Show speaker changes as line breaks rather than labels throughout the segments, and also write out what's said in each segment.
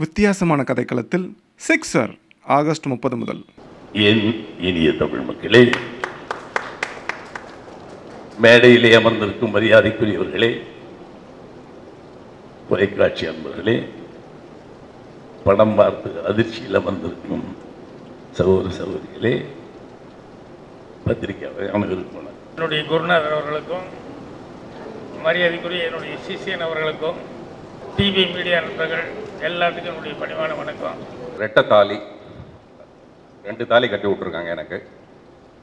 வித்தியாசமான கதைக்களத்தில் sixer August 30 முதல்.
என் இனிய தமிழ் மக்களே, மேடையிலே அமர்ந்திருக்கும் மரியாதைக்குரியவர்களே, தொலைக்காட்சி அன்பர்களே, படம் பார்த்து அதிர்ச்சியில் அமர்ந்திருக்கும் சகோதர சகோதரிகளே, பத்திரிகை அனைவருக்கும்
என்னுடைய குருநாதர் அவர்களுக்கும் மரியாதைக்குரிய என்னுடைய சிசியன் அவர்களுக்கும் டிவி மீடியா நண்பர்கள் எல்லாத்துக்கும் என்னுடைய பணிவான வணக்கம்.
ரெட்டை தாலி 2 தாலி கட்டி விட்ருக்காங்க எனக்கு.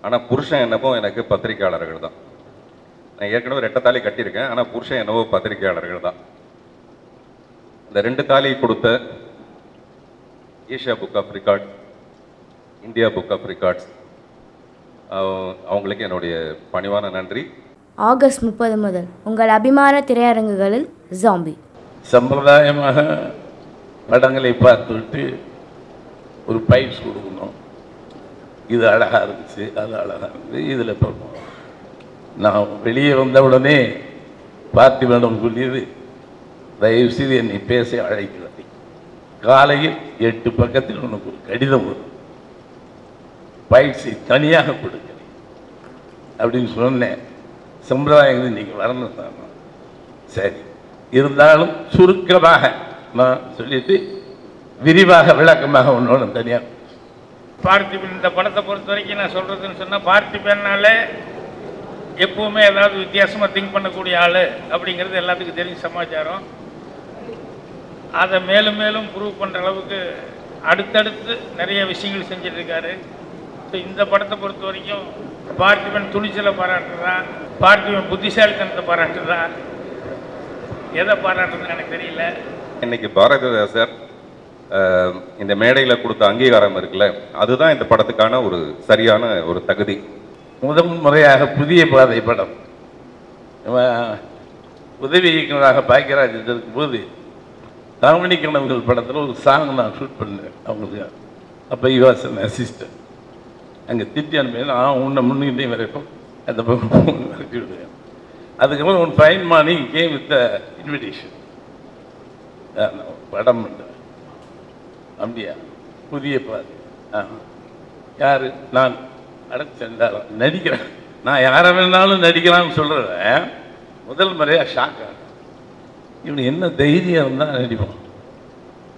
ஆனால் புருஷன் என்னவோ எனக்கு பத்திரிகையாளர்கள் தான். நான் ஏற்கனவே ரெட்டை தாலி கட்டியிருக்கேன், ஆனால் புருஷன் என்னவோ பத்திரிகையாளர்கள் தான். இந்த 2 தாலி கொடுத்த Asia book of records, India book of records, அவங்களுக்கு என்னுடைய பணிவான நன்றி.
ஆகஸ்ட் 30 முதல் உங்கள் அபிமான திரையரங்குகளில் ஜாம்பி.
சம்பிரதாயமாக படங்களை பார்த்துவிட்டு ஒரு பைப்ஸ் கொடுக்கணும். இது அழகாக இருந்துச்சு, அது அழகாக இருந்துச்சு, இதில் பார்ப்போம். நான் வெளியே வந்த உடனே பார்த்தி மேடம் சொல்லியது, தயவு செய்து என்னை பேச அழைக்கிறது. காலையில் 8 பக்கத்தில் உனக்கு ஒரு கடிதம் வரும், பயிற்சி தனியாக கொடுக்கிறேன் அப்படின்னு சொன்னேன். சம்பிரதாயங்கள் நீங்கள் வரணும் தான். சரி, இருந்தாலும் சுருக்கமாக நான் சொல்லிட்டு விரிவாக விளக்கமாக ஒன்று தனியாக.
பார்த்திபன் இந்த படத்தை பொறுத்த வரைக்கும் நான் சொல்கிறதுன்னு சொன்னால், பார்த்திபன்னாலே எப்பவுமே ஏதாவது வித்தியாசமாக திங்க் பண்ணக்கூடிய ஆள் அப்படிங்கிறது எல்லாத்துக்கும் தெரிஞ்ச சமாச்சாரம். அதை மேலும் மேலும் ப்ரூவ் பண்ணுற அளவுக்கு அடுத்தடுத்து நிறைய விஷயங்கள் செஞ்சிட்ருக்காரு. ஸோ இந்த படத்தை பொறுத்த வரைக்கும் பார்த்திபன் துணிச்சலை பாராட்டுறான், பார்த்திபன் புத்திசாலித்தனத்தை பாராட்டுறான். எதை பாராட்டுறதுன்னு எனக்கு தெரியல.
இன்னைக்கு பாரதிதாசர் இந்த மேடையில் கொடுத்த அங்கீகாரம் இருக்குல்ல, அதுதான் இந்த படத்துக்கான ஒரு சரியான ஒரு தகுதி.
முதல் முறையாக புதிய பாதை படம் உதவி இயக்குநராக பாக்கியராஜ் இருக்கும்போது தாமினி கனவுகள் படத்தில் ஒரு சாங் நான் ஷூட் பண்ணேன் அவங்களுக்கு. அப்போ யுவாசன் அசிஸ்டன்ட் அங்கே திட்டி அனுப்பி நான் உன்னை முன்னிட்டே வரைக்கும் அந்த பக்கம் விரட்டி விடுவேன். அதுக்கப்புறம் one fine morning game with invitation படம் அப்படியா புதிய பாதை. யார்? நான் அடைச்சென்றாலும் நடிக்கிறேன். நான் யாரை வேணாலும் நடிக்கலாம்னு சொல்கிறேன். முதல் முறையாக ஷாக் ஆகும், இவனு என்ன தைரியம் இருந்தால் நடிப்போம்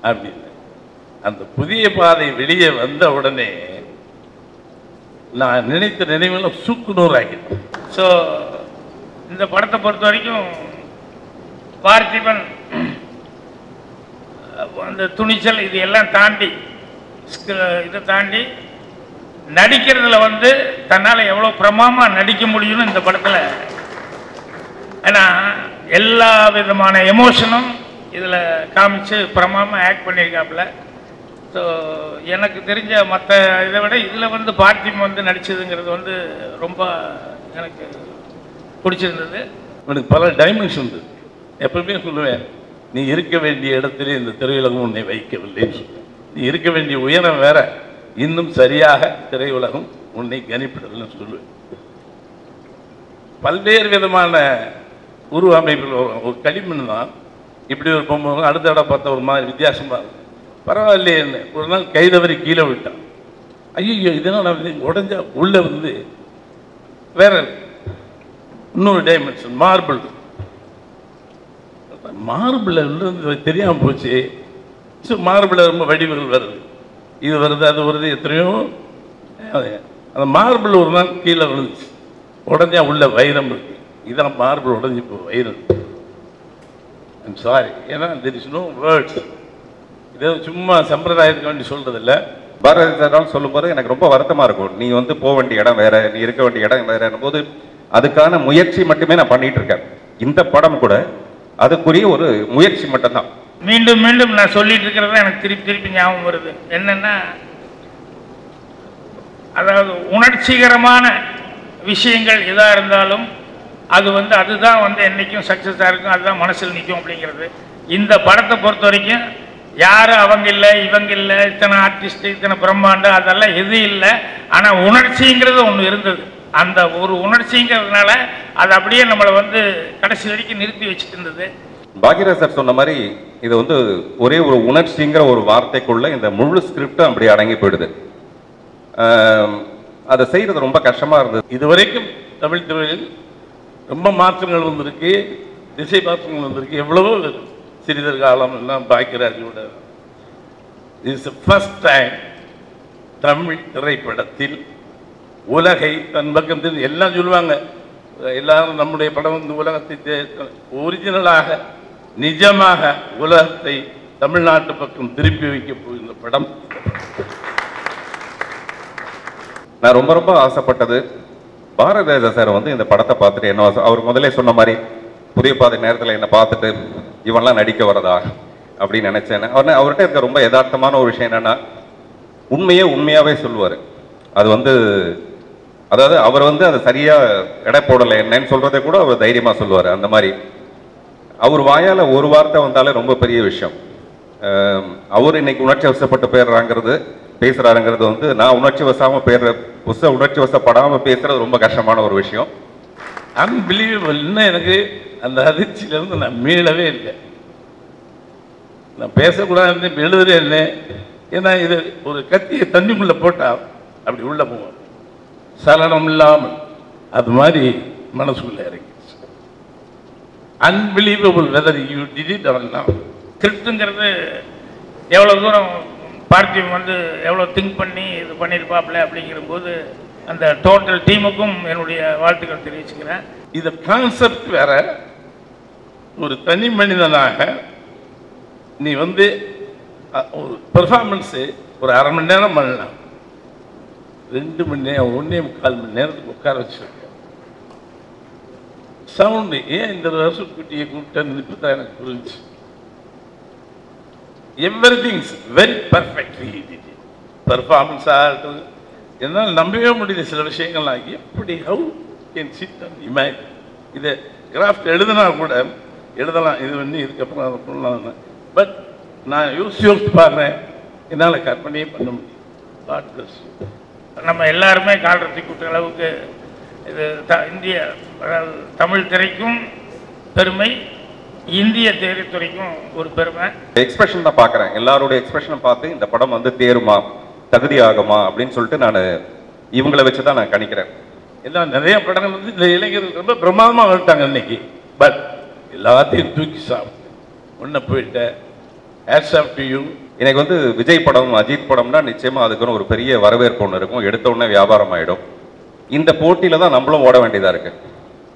அப்படின்னு. அந்த புதிய பாதை வெளியே வந்த உடனே நான் நினைத்த நினைவுகளும் சுக்குநூறாகிட்டேன்.
ஸோ இந்த படத்தை பொறுத்த வரைக்கும் பார்த்திபன் அந்த துணிச்சல் இது எல்லாம் தாண்டி இதை தாண்டி நடிக்கிறதுல தன்னால் எவ்வளோ பிரமாமாக நடிக்க முடியும்னு இந்த படத்தில். ஏன்னா எல்லா விதமான எமோஷனும் இதில் காமிச்சு பிரமாமாக ஆக்ட் பண்ணியிருக்காப்புல. ஸோ எனக்கு தெரிஞ்ச மற்ற இதை விட இதில் பார்த்திபன் நடிச்சதுங்கிறது ரொம்ப எனக்கு பிடிச்சிருந்தது.
எனக்கு பல டைமென்ஷன் இருந்தது. எப்பவுமே சொல்லுவேன், நீ இருக்க வேண்டிய இடத்திலே இந்த திரையுலகம் உன்னை வைக்கவில்லைன்னு சொல்லுவேன். நீ இருக்க வேண்டிய உயரம் வேற, இன்னும் சரியாக திரையுலகம் உன்னை கணிப்பிடலன்னு சொல்லுவேன். பல்வேறு விதமான உருவ அமைப்பில் ஒரு களிமண் தான் இப்படி ஒரு பொம்மை, அடுத்த இடம் பார்த்தா ஒரு மாதிரி வித்தியாசமாக இருக்கும். பரவாயில்லையே, ஒரு நாள் கைதவறி கீழே விட்டான். ஐயோ இதனால் உடஞ்சா உள்ள வேற இன்னொரு டைமென்ஷன் மார்பிள். மார்பிள் தெரியாமல் போச்சு. ஸோ மார்பிள் ரொம்ப வடிவுகள் வருது, இது வருது, அது வருது, எத்தனையோ. அந்த மார்பிள் ஒரு நாள் கீழே விழுந்துச்சு, உடஞ்சா உள்ள வைரம் இருக்கு. இதான் மார்பிள் உடஞ்சி இப்போ வைரம். ஐம் சாரி, ஏன்னா தெர் இஸ் நோ வேர்ட்ஸ். இதை சும்மா சம்பிரதாயத்துக்கு வேண்டி சொல்றதில்லை.
பாரதிதாசன் சொல்லும்போது எனக்கு ரொம்ப வருத்தமாக இருக்கும். நீ போக வேண்டிய இடம் வேற, நீ இருக்க வேண்டிய இடம் வேறன்னும் போது அதுக்கான முயற்சி மட்டுமே நான் பண்ணிட்டு இருக்கேன். இந்த படம் கூட அதுக்குரிய ஒரு முயற்சி மட்டும்தான்.
மீண்டும் மீண்டும் நான் சொல்லிட்டு இருக்கிறது எனக்கு திருப்பி திருப்பி ஞாபகம் வருது. என்னன்னா, அதாவது உணர்ச்சிகரமான விஷயங்கள் எதாக இருந்தாலும் அது அதுதான் என்னைக்கும் சக்ஸஸாக இருக்கும், அதுதான் மனசில் நிற்கும் அப்படிங்கிறது. இந்த படத்தை பொறுத்த வரைக்கும் யாரும் அவங்க இல்லை இவங்க இல்லை, இத்தனை ஆர்டிஸ்ட் இத்தனை பிரம்மாண்டம் அதெல்லாம் எதுவும் இல்லை. ஆனால் உணர்ச்சிங்கிறது ஒன்று இருந்தது. அந்த ஒரு உணர்ச்சிங்கிறதுனால அது அப்படியே நம்மளை கடைசி வரைக்கும் நிறுத்தி வச்சுட்டு இருந்தது.
பாக்யராஜ் சார் சொன்ன மாதிரி இது வந்து ஒரே ஒரு உணர்ச்சிங்கிற ஒரு வார்த்தைக்குள்ள இந்த முழு ஸ்கிரிப்டும் அப்படி அடங்கி போயிடுது. அதை செய்கிறது ரொம்ப கஷ்டமாக இருந்தது.
இதுவரைக்கும் தமிழ் துறையில் ரொம்ப மாற்றங்கள் வந்திருக்கு, திசை மாற்றங்கள் வந்திருக்கு. எவ்வளவோ சிறிதர் காலம் எல்லாம் பாக்யராஜோட இஸ் ஃபர்ஸ்ட் டைம் தமிழ் திரைப்படத்தில் உலகை தன் பக்கத்தில் எல்லாம் சொல்லுவாங்க, எல்லாரும் நம்முடைய படம் வந்து உலகத்தை ஒரிஜினலாக நிஜமாக உலகத்தை தமிழ்நாட்டு பக்கம் திருப்பி வைக்க போகிற படம்.
நான் ரொம்ப ரொம்ப ஆசைப்பட்டது பாரதிராஜா சார் வந்து இந்த படத்தை பார்த்துட்டு என்ன அவர் முதல்ல சொன்ன மாதிரி புதிய பாதை நேரத்தில் என்னை பார்த்துட்டு இவன்லாம் நடிக்க வரதா அப்படின்னு நினைச்சேன். அவர்கிட்ட இருக்க ரொம்ப யதார்த்தமான ஒரு விஷயம் என்னன்னா உண்மையாவே சொல்லுவார். அது வந்து அதாவது அவர் வந்து அதை சரியா எடை போடலை என்னன்னு சொல்றதை கூட அவர் தைரியமா சொல்லுவார். அந்த மாதிரி அவர் வாயால ஒரு வார்த்தை வந்தாலே ரொம்ப பெரிய விஷயம். அவர் இன்னைக்கு உணர்ச்சி வசப்பட்டு பேசுறாருங்கிறது வந்து நான் உணர்ச்சி வசப்படாம பேசுறது ரொம்ப கஷ்டமான ஒரு விஷயம்.
அன்பிலீவபிள். இன்னும் எனக்கு அந்த அதிர்ச்சியிலிருந்து நான் மீளவே இல்லை. நான் பேசக்கூடாது எழுதுறேன் என்ன, ஏன்னா இது ஒரு கத்தியை தண்ணிக்குள்ள போட்டா அப்படி உள்ள போவோம், சலனம் இல்லாமல் அது மாதிரி மனசுக்குள்ள இறங்கிடுச்சு. Unbelievable whether you did it or not.
ஸ்கிரிப்டுங்கிறது எவ்வளோ தூரம் பார்த்திபன் வந்து எவ்வளோ திங்க் பண்ணி இது பண்ணியிருப்பாப்ல அப்படிங்கிற போது அந்த டோட்டல் டீமுக்கும் என்னுடைய வாழ்த்துக்கள் தெரிவிச்சுக்கிறேன்.
இது கான்செப்ட் வேற. ஒரு தனி மனிதனாக நீ வந்து ஒரு பெர்ஃபார்மன்ஸு ஒரு அரை மணி நேரம் பண்ணலாம், 2 மணி நேரம் 1.25 மணி நேரத்துக்கு உட்கார வச்சிருக்க. சவுண்டு ஏன் இந்த வருஷம் குட்டியை கூப்பிட்டேன்னு இப்போ தான் எனக்கு புரிஞ்சு. எவ்ரிதிங்ஸ் வெரி பர்ஃபெக்ட்லி பெர்ஃபார்மன்ஸாக இருக்கட்டும், என்னால் நம்பவே முடியல சில விஷயங்கள்லாம். எப்படி how can sit and imagine. இதை கிராஃப்ட் எழுதுனா கூட எழுதலாம், இது வந்து இதுக்கப்புறம் அதை பண்ணலாம். பட் நான் யோசிச்சு பாடுறேன், என்னால் கற்பனையே பண்ண முடியும். God bless you.
நம்ம எல்லாருமே கால்ரத்தி கூட்ட அளவுக்கு இது இந்திய அதாவது தமிழ் திரைக்கும் பெருமை, இந்திய திரைத்துறைக்கும் ஒரு பெருமை.
எக்ஸ்பிரஷன் தான் பார்க்குறேன், எல்லாருடைய எக்ஸ்பிரஷனை பார்த்து இந்த படம் வந்து தேருமா தகுதி ஆகுமா அப்படின்னு சொல்லிட்டு நான் இவங்களை வச்சு தான் நான் கணிக்கிறேன்.
எல்லாம் நிறைய படங்கள் வந்து இந்த இளைஞர்கள் ரொம்ப பிரமாதமாக வந்துட்டாங்க இன்னைக்கு. பட் எல்லாத்தையும் தூக்கி சாப்பிட்டு ஒன்று போயிட்ட ஹேட்ஸ் ஆஃப் டு யூ.
எனக்கு வந்து விஜய் படம் அஜித் படம்னா நிச்சயமாக அதுக்குன்னு ஒரு பெரிய வரவேற்பு ஒன்று இருக்கும், எடுத்த உடனே வியாபாரம் ஆகிடும். இந்த போட்டியில் தான் நம்மளும் ஓட வேண்டியதாக இருக்குது.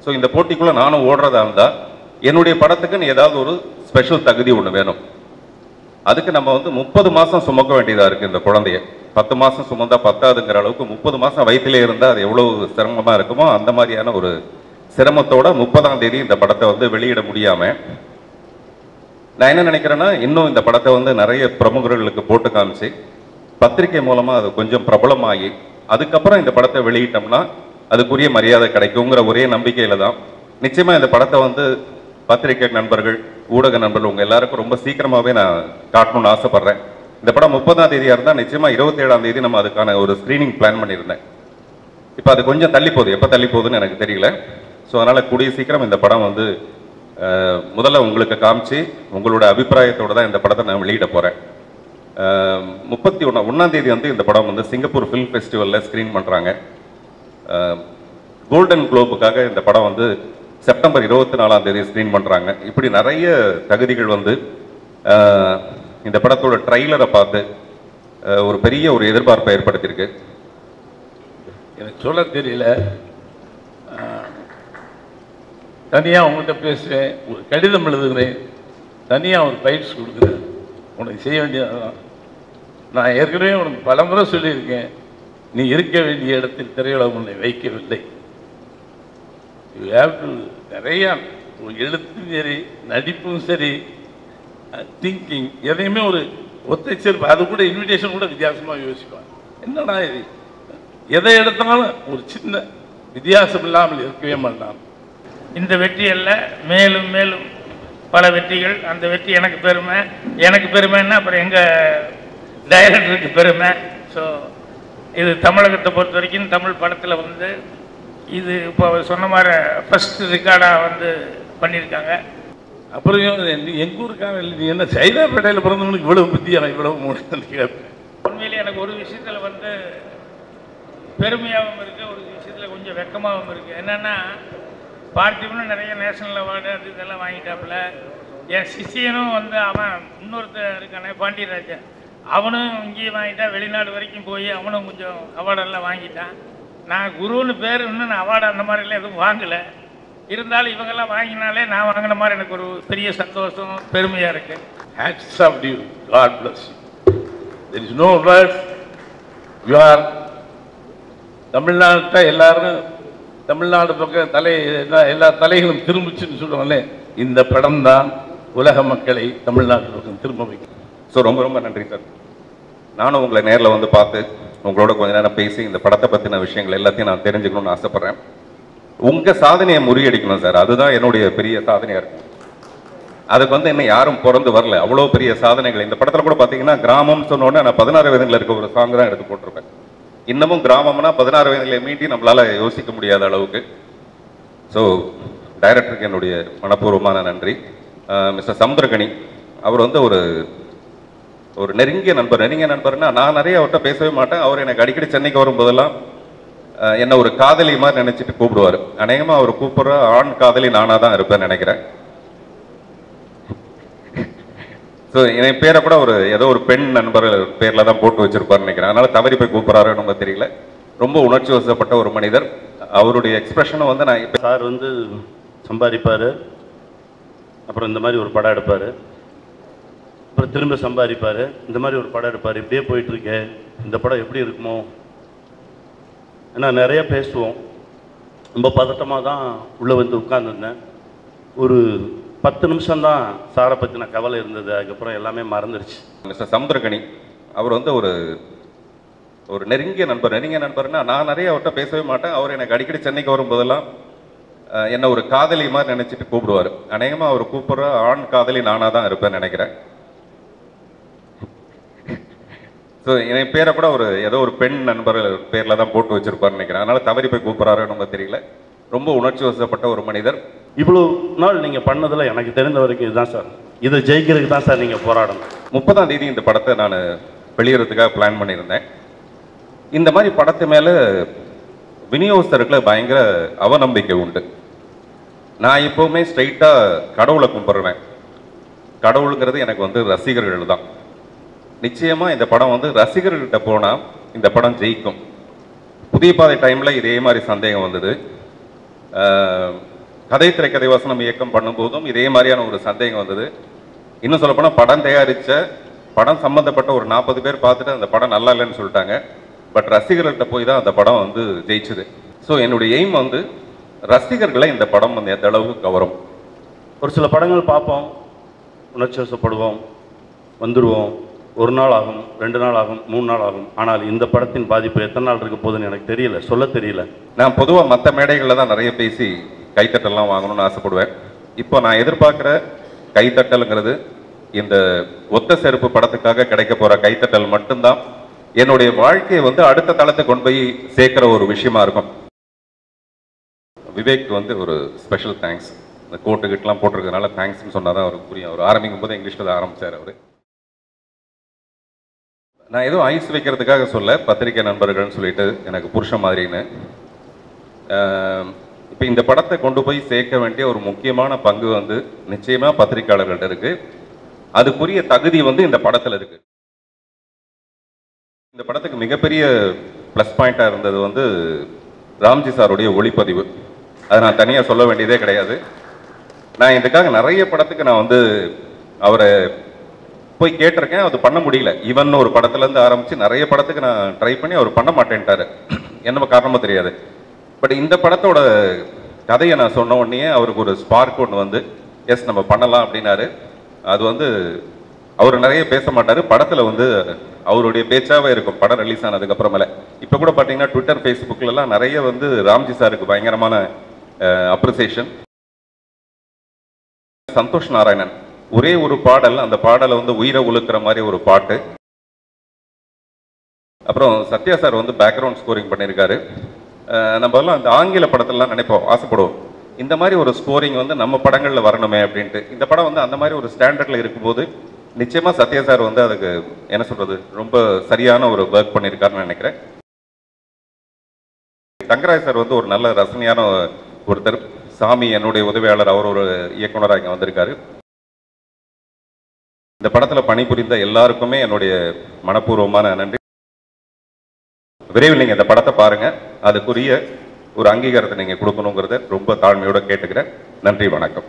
ஸோ இந்த போட்டிக்குள்ளே நானும் ஓடுறதா இருந்தால் என்னுடைய படத்துக்குன்னு ஏதாவது ஒரு ஸ்பெஷல் தகுதி ஒன்று வேணும். அதுக்கு நம்ம வந்து 30 மாதம் சுமக்க வேண்டியதாக இருக்குது. இந்த குழந்தைய 10 மாதம் சுமந்தா பத்தாதுங்கிற அளவுக்கு 30 மாதம் வயிற்றிலே இருந்தால் அது எவ்வளோ சிரமமாக இருக்குமோ அந்த மாதிரியான ஒரு சிரமத்தோட 30ஆம் தேதி இந்த படத்தை வந்து வெளியிட முடியாமல் நான் என்ன நினைக்கிறேன்னா, இன்னும் இந்த படத்தை வந்து நிறைய பிரமுகர்களுக்கு போட்டு காமிச்சு பத்திரிகை மூலமாக அது கொஞ்சம் பிரபலமாகி அதுக்கப்புறம் இந்த படத்தை வெளியிட்டோம்னா அதுக்குரிய மரியாதை கிடைக்குங்கிற ஒரே நம்பிக்கையில் தான் நிச்சயமாக இந்த படத்தை வந்து பத்திரிகை நண்பர்கள் ஊடக நண்பர்கள் உங்கள் எல்லாருக்கும் ரொம்ப சீக்கிரமாகவே நான் காட்டணும்னு ஆசைப்பட்றேன். இந்த படம் 30ஆம் தேதியாக இருந்தால் நிச்சயமாக 27ஆம் தேதி நம்ம அதுக்கான ஒரு ஸ்க்ரீனிங் பிளான் பண்ணியிருந்தேன். இப்போ அது கொஞ்சம் தள்ளி போகுது, எப்போ தள்ளி போகுதுன்னு எனக்கு தெரியல. ஸோ அதனால் கூடிய சீக்கிரம் இந்த படம் வந்து முதல்ல உங்களுக்கு காமிச்சு உங்களோட அபிப்பிராயத்தோடு தான் இந்த படத்தை நான் வெளியிட போகிறேன். 31ஆம் தேதி வந்து இந்த படம் வந்து சிங்கப்பூர் ஃபில்ம் ஃபெஸ்டிவலில் ஸ்க்ரீன் பண்ணுறாங்க. கோல்டன் குளோபுக்காக இந்த படம் வந்து செப்டம்பர் 24ஆம் தேதி ஸ்க்ரீன் பண்ணுறாங்க. இப்படி நிறைய தகுதிகள் வந்து இந்த படத்தோட ட்ரைலரை பார்த்து ஒரு பெரிய ஒரு எதிர்பார்ப்பை ஏற்படுத்தியிருக்கு.
எனக்கு சொல்ல தெரியல, தனியாக உங்கள்கிட்ட பேசுவேன், ஒரு கடிதம் எழுதுகிறேன், தனியாக ஒரு பயிற்சி கொடுக்குறேன், உனக்கு செய்ய வேண்டியதான். நான் ஏற்கனவே உனக்கு பலமுறை சொல்லியிருக்கேன், நீ இருக்க வேண்டிய இடத்தில் திரையுலகம் உன்னை வைக்கவில்லை. யூ ஹேவ் டு நிறையா எழுத்தும் சரி நடிப்பும் சரி திங்கிங் எதையுமே ஒரு ஒத்தை சேர்ப்பு. அது கூட இன்விடேஷன் கூட வித்தியாசமாக யோசிப்பாங்க. என்னடா இது, எதை எடுத்தாலும் ஒரு சின்ன வித்தியாசம் இல்லாமல் இருக்கவே மாட்டான்.
இந்த வெற்றி அல்ல, மேலும் மேலும் பல வெற்றிகள். அந்த வெற்றி எனக்கு பெருமை, எனக்கு பெருமைன்னா அப்புறம் எங்கள் டைரக்டருக்கு பெருமை. ஸோ இது தமிழகத்தை பொறுத்த வரைக்கும் தமிழ் படத்தில் வந்து இது இப்போ அவர் சொன்ன மாதிரி ஃபஸ்ட்டு ரெக்கார்டாக வந்து பண்ணியிருக்காங்க.
அப்புறம் எங்கள் ஊருக்காக இல்லை, நீ என்ன சைதாப்பேட்டையில் பிறந்தவனுக்கு இவ்வளவு புத்தியா இவ்வளவு மூணு கேட்பேன்.
உண்மையிலே எனக்கு ஒரு விஷயத்தில் வந்து பெருமையாகவும் இருக்குது, ஒரு விஷயத்தில் கொஞ்சம் வெக்கமாகவும் இருக்குது. என்னென்னா பார்த்திபனும் நிறைய நேஷனல் அவார்டு அது இதெல்லாம் வாங்கிட்டாப்புல. என் சிஷியனும் வந்து அவன் இன்னொருத்தர் இருக்கானே பாண்டியராஜன், அவனும் இங்கேயும் வாங்கிட்டான், வெளிநாடு வரைக்கும் போய் அவனும் கொஞ்சம் அவார்டெல்லாம் வாங்கிட்டான். நான் குருன்னு பேர் இன்னும் நான் அவார்டு அந்த மாதிரிலாம் எதுவும் வாங்கலை. இருந்தாலும் இவங்கெல்லாம் வாங்கினாலே நான் வாங்கின மாதிரி எனக்கு ஒரு பெரிய சந்தோஷம் பெருமையாக இருக்குது.
Hats off to you. God bless you. There is no words. You are தமிழ்நாட்டை எல்லாரும் தமிழ்நாடு பக்கம் எல்லா தலைகளும் திரும்பிச்சுன்னு சொல்லுவாங்களே, இந்த படம் தான் உலக மக்களை தமிழ்நாட்டு பக்கம் திரும்ப வைக்கும்.
ஸோ ரொம்ப ரொம்ப நன்றி சார். நானும் உங்களை நேரில் வந்து பார்த்து உங்களோட கொஞ்ச நேரம் பேசி இந்த படத்தை பற்றின விஷயங்கள் எல்லாத்தையும் நான் தெரிஞ்சுக்கணும்னு ஆசைப்பட்றேன். உங்கள் சாதனையை முறியடிக்கணும் சார், அதுதான் என்னுடைய பெரிய சாதனையாக இருக்கும். அதுக்கு வந்து என்ன யாரும் பிறந்து வரல, அவ்வளோ பெரிய சாதனைகள். இந்த படத்தில் கூட பார்த்தீங்கன்னா கிராமம்னு சொன்னோன்னே நான் 16 வயதில் இருக்க ஒரு சாங் தான் எடுத்து போட்டிருப்பேன். இன்னமும் கிராமம்னா 16 வயதில் மீட்டி நம்மளால் யோசிக்க முடியாத அளவுக்கு. ஸோ டைரக்டருக்கு என்னுடைய மனப்பூர்வமான நன்றி. மிஸ்டர் சமுத்திரகனி அவர் வந்து ஒரு நெருங்கிய நண்பர்னா நான் நிறைய அவர்கிட்ட பேசவே மாட்டேன். அவர் எனக்கு அடிக்கடி சென்னைக்கு வரும்போதெல்லாம் என்னை ஒரு காதலி மாதிரி நினச்சிட்டு கூப்பிடுவார். அநேகமாக அவர் கூப்பிட்ற ஆண் காதலி நானாக தான் இருப்பேன்னு நினைக்கிறேன். ஸோ என் பேரை கூட ஏதோ ஒரு பெண் நண்பர் பேரில் தான் போட்டு வச்சிருப்பாருன்னு நினைக்கிறேன். அதனால் தவறி போய் கூப்பிட்றாருன்னு நமக்கு தெரியல. ரொம்ப உணர்ச்சி வசப்பட்ட ஒரு மனிதர். அவருடைய எக்ஸ்பிரஷனை வந்து நான் இப்போ
சார் வந்து சம்பாதிப்பார், அப்புறம் இந்த மாதிரி ஒரு படம் எடுப்பார், அப்புறம் திரும்ப சம்பாதிப்பார், இந்த மாதிரி ஒரு படம் எடுப்பார். இப்படியே போயிட்டுருக்கேன், இந்த படம் எப்படி இருக்குமோ. ஏன்னா நிறைய பேசுவோம், ரொம்ப பதட்டமாக தான் உள்ளே வந்து உட்கார்ந்துருந்தேன். ஒரு 10 நிமிஷம்தான் சாரை பற்றின கவலை இருந்தது, அதுக்கப்புறம் எல்லாமே மறந்துடுச்சு.
மிஸ்டர் சமுத்திரகனி அவர் வந்து ஒரு நெருங்கிய நண்பர்னா நான் நிறைய அவர்கிட்ட பேசவே மாட்டேன். அவர் எனக்கு அடிக்கடி சென்னைக்கு வரும்போதெல்லாம் என்னை ஒரு காதலி மாதிரி நினச்சிட்டு கூப்பிடுவார். அநேகமாக அவர் கூப்பிட்ற ஆண் காதலி நானாக தான் இருப்பேன்னு நினைக்கிறேன். ஸோ என் பேரை கூட ஏதோ ஒரு பெண் நண்பர் பேரில் தான் போட்டு வச்சிருப்பாருன்னு நினைக்கிறேன். அதனால் தவறி போய் கூப்பிட்றாருன்னு நமக்கு தெரியல. ரொம்ப உணர்ச்சி வசப்பட்ட ஒரு மனிதர்.
இவ்வளோ நாள் நீங்கள் பண்ணதில் எனக்கு தெரிந்த வரைக்கும் இதுதான் சார். இதை ஜெயிக்கிறதுக்கு தான் சார் நீங்கள் போராடணும்.
30ஆம் தேதி இந்த படத்தை நான் வெளியிடறதுக்காக பிளான் பண்ணியிருந்தேன். இந்த மாதிரி படத்து மேலே விநியோகஸ்தருக்குள்ள பயங்கர அவநம்பிக்கை உண்டு. நான் எப்போவுமே ஸ்ட்ரைட்டாக கடவுளை கும்பிட்றேன். கடவுளுங்கிறது எனக்கு ரசிகர்கள் தான். நிச்சயமாக இந்த படம் ரசிகர்கள்கிட்ட போனால் இந்த படம் ஜெயிக்கும். புதிய பாதை டைமில் இதே மாதிரி சந்தேகம் வந்தது. கதை திரைக்கதை வசனம் இயக்கம் பண்ணும்போதும் இதே மாதிரியான ஒரு சந்தேகம் வந்தது. இன்னும் சொல்லப்போனால் படம் தயாரித்த படம் சம்மந்தப்பட்ட ஒரு 40 பேர் பார்த்துட்டு அந்த படம் நல்லா இல்லைன்னு சொல்லிட்டாங்க. பட் ரசிகர்கள்ட்ட போய் தான் அந்த படம் ஜெயிச்சுது. ஸோ என்னுடைய எய்ம் ரசிகர்களை இந்த படம் எந்த அளவுக்கு கவரும்.
ஒரு சில படங்கள் பார்ப்போம், உணர்ச்சி வசப்படுவோம், வந்துடுவோம். 1 நாள் ஆகும், 2 நாள் ஆகும், 3 நாள் ஆகும். ஆனால் இந்த படத்தின் பாதிப்பு எத்தனை நாள் இருக்க போகுதுன்னு எனக்கு தெரியல, சொல்ல தெரியல.
நான் பொதுவாக மற்ற மேடைகளில் தான் நிறைய பேசி கைத்தட்டல்லாம் வாங்கணும்னு ஆசைப்படுவேன். இப்போ நான் எதிர்பார்க்குற கைத்தட்டலுங்கிறது இந்த ஒத்த செருப்பு படத்துக்காக கிடைக்க போகிற கைத்தட்டல் மட்டும்தான் என்னுடைய வாழ்க்கையை அடுத்த தளத்தை கொண்டு போய் சேர்க்குற ஒரு விஷயமா இருக்கும். விவேக் ஒரு ஸ்பெஷல் தேங்க்ஸ். இந்த கோட்டுக்கிட்டலாம் போட்டிருக்கிறதுனால தேங்க்ஸ்ன்னு சொன்னால் தான் அவருக்கு புரியும். அவர் ஆரம்பிக்கும் போது இங்கிலீஷில் தான் ஆரம்பித்தார். அவர் நான் ஏதோ ஐஸ் வைக்கிறதுக்காக சொல்ல, பத்திரிகை நண்பர்கள்னு சொல்லிட்டு எனக்கு புருஷன் மாதிரின்னு. இப்போ இந்த படத்தை கொண்டு போய் சேர்க்க வேண்டிய ஒரு முக்கியமான பங்கு நிச்சயமாக பத்திரிகையாளர்கள்ட்ட இருக்குது. அதுக்குரிய தகுதி இந்த படத்தில் இருக்குது. இந்த படத்துக்கு மிகப்பெரிய ப்ளஸ் பாயிண்டாக இருந்தது ராம்ஜி சாருடைய ஒளிப்பதிவு. அதை நான் தனியாக சொல்ல வேண்டியதே கிடையாது. நான் இதுக்காக நிறைய படத்துக்கு நான் அவரை போய் கேட்டிருக்கேன், அது பண்ண முடியல. ஈவன் ஒரு படத்துலேருந்து ஆரம்பித்து நிறைய படத்துக்கு நான் ட்ரை பண்ணி அவர் பண்ண மாட்டேன்ட்டார். என்ன காரணமோ தெரியாது. பட் இந்த படத்தோட கதையை நான் சொன்ன உடனே அவருக்கு ஒரு ஸ்பார்க் ஒன்று எஸ் நம்ம பண்ணலாம் அப்படின்னாரு. அது அவர் நிறைய பேச மாட்டார். படத்தில் அவருடைய பேச்சாகவே இருக்கும் படம் ரிலீஸ் ஆனதுக்கப்புறமேல. இப்போ கூட பார்த்தீங்கன்னா ட்விட்டர், ஃபேஸ்புக்கிலலாம் நிறைய ராம்ஜி சாருக்கு பயங்கரமான அப்ரிசியேஷன். சந்தோஷ் நாராயணன் ஒரே ஒரு பாடல், அந்த பாடலை உயிரை உழுக்கிற மாதிரி ஒரு பாட்டு. அப்புறம் சத்யா சார் பேக்ரவுண்ட் ஸ்கோரிங் பண்ணியிருக்காரு. நம்ம எல்லாம் அந்த ஆங்கில படத்திலலாம் நினைப்போம், ஆசைப்படுவோம் இந்த மாதிரி ஒரு ஸ்கோரிங் வந்து நம்ம படங்களில் வரணுமே அப்படின்ட்டு. இந்த படம் வந்து அந்த மாதிரி ஒரு ஸ்டாண்டர்டில் இருக்கும்போது நிச்சயமாக சத்யா சார் வந்து அதுக்கு என்ன சொல்கிறது ரொம்ப சரியான ஒரு ஒர்க் பண்ணியிருக்காருன்னு நினைக்கிறேன். தங்கராஜ் சார் வந்து ஒரு நல்ல ரசனையான ஒருத்தர். சாமி என்னுடைய உதவியாளர், அவர் ஒரு இயக்குனராக இங்கே வந்திருக்காரு. இந்த படத்தில் பணிபுரிந்த எல்லாருக்குமே என்னுடைய மனப்பூர்வமான நன்றி. விரைவில் நீங்கள் இந்த படத்தை பாருங்கள், அதுக்குரிய ஒரு அங்கீகாரத்தை நீங்கள் கொடுக்கணுங்கிறத ரொம்ப தாழ்மையோடு கேட்டுக்கிறேன். நன்றி, வணக்கம்.